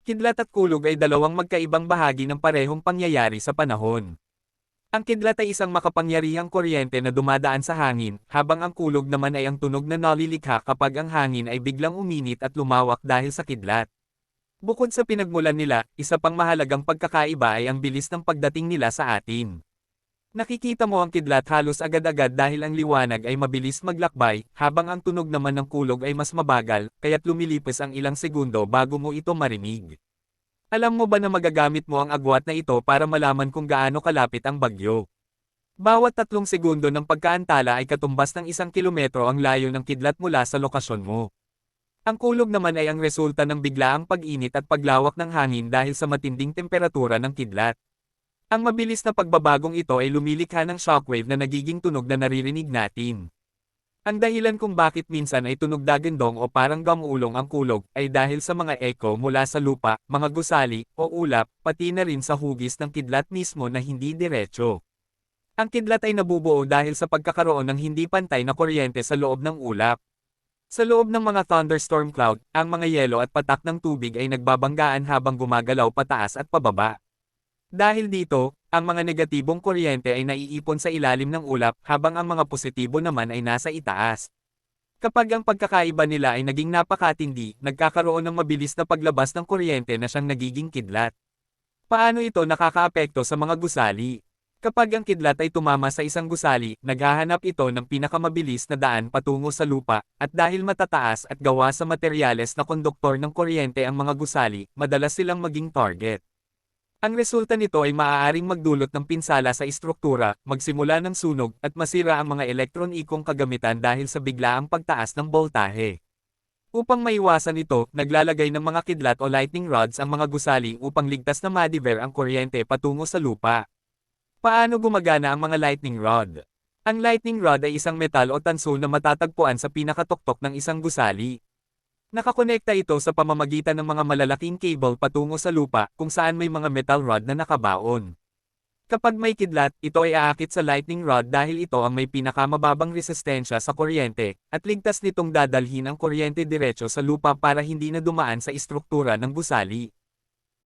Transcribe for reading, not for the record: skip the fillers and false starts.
Kidlat at kulog ay dalawang magkaibang bahagi ng parehong pangyayari sa panahon. Ang kidlat ay isang makapangyarihang kuryente na dumadaan sa hangin, habang ang kulog naman ay ang tunog na nalilikha kapag ang hangin ay biglang uminit at lumawak dahil sa kidlat. Bukod sa pinagmulan nila, isa pang mahalagang pagkakaiba ay ang bilis ng pagdating nila sa atin. Nakikita mo ang kidlat halos agad-agad dahil ang liwanag ay mabilis maglakbay, habang ang tunog naman ng kulog ay mas mabagal, kaya't lumilipas ang ilang segundo bago mo ito marinig. Alam mo ba na magagamit mo ang agwat na ito para malaman kung gaano kalapit ang bagyo? Bawat 3 segundo ng pagkaantala ay katumbas ng 1 kilometro ang layo ng kidlat mula sa lokasyon mo. Ang kulog naman ay ang resulta ng biglaang pag-init at paglawak ng hangin dahil sa matinding temperatura ng kidlat. Ang mabilis na pagbabagong ito ay lumilikha ng shockwave na nagiging tunog na naririnig natin. Ang dahilan kung bakit minsan ay tunog dagandong o parang gamulong ang kulog ay dahil sa mga echo mula sa lupa, mga gusali, o ulap, pati na rin sa hugis ng kidlat mismo na hindi diretso. Ang kidlat ay nabubuo dahil sa pagkakaroon ng hindi pantay na kuryente sa loob ng ulap. Sa loob ng mga thunderstorm cloud, ang mga yelo at patak ng tubig ay nagbabanggaan habang gumagalaw pataas at pababa. Dahil dito, ang mga negatibong kuryente ay naiipon sa ilalim ng ulap habang ang mga positibo naman ay nasa itaas. Kapag ang pagkakaiba nila ay naging napakatindi, nagkakaroon ng mabilis na paglabas ng kuryente na siyang nagiging kidlat. Paano ito nakakaapekto sa mga gusali? Kapag ang kidlat ay tumama sa isang gusali, naghahanap ito ng pinakamabilis na daan patungo sa lupa, at dahil matataas at gawa sa materyales na konduktor ng kuryente ang mga gusali, madalas silang maging target. Ang resulta nito ay maaaring magdulot ng pinsala sa istruktura, magsimula ng sunog, at masira ang mga elektronikong kagamitan dahil sa biglaang pagtaas ng boltahe. Upang maiwasan ito, naglalagay ng mga kidlat o lightning rods ang mga gusali upang ligtas na ma-divert ang kuryente patungo sa lupa. Paano gumagana ang mga lightning rod? Ang lightning rod ay isang metal o tanso na matatagpuan sa pinakatoktok ng isang gusali. Nakakonekta ito sa pamamagitan ng mga malalaking cable patungo sa lupa kung saan may mga metal rod na nakabaon. Kapag may kidlat, ito ay aakit sa lightning rod dahil ito ang may pinakamababang resistensya sa kuryente, at ligtas nitong dadalhin ang kuryente diretso sa lupa para hindi na dumaan sa istruktura ng gusali.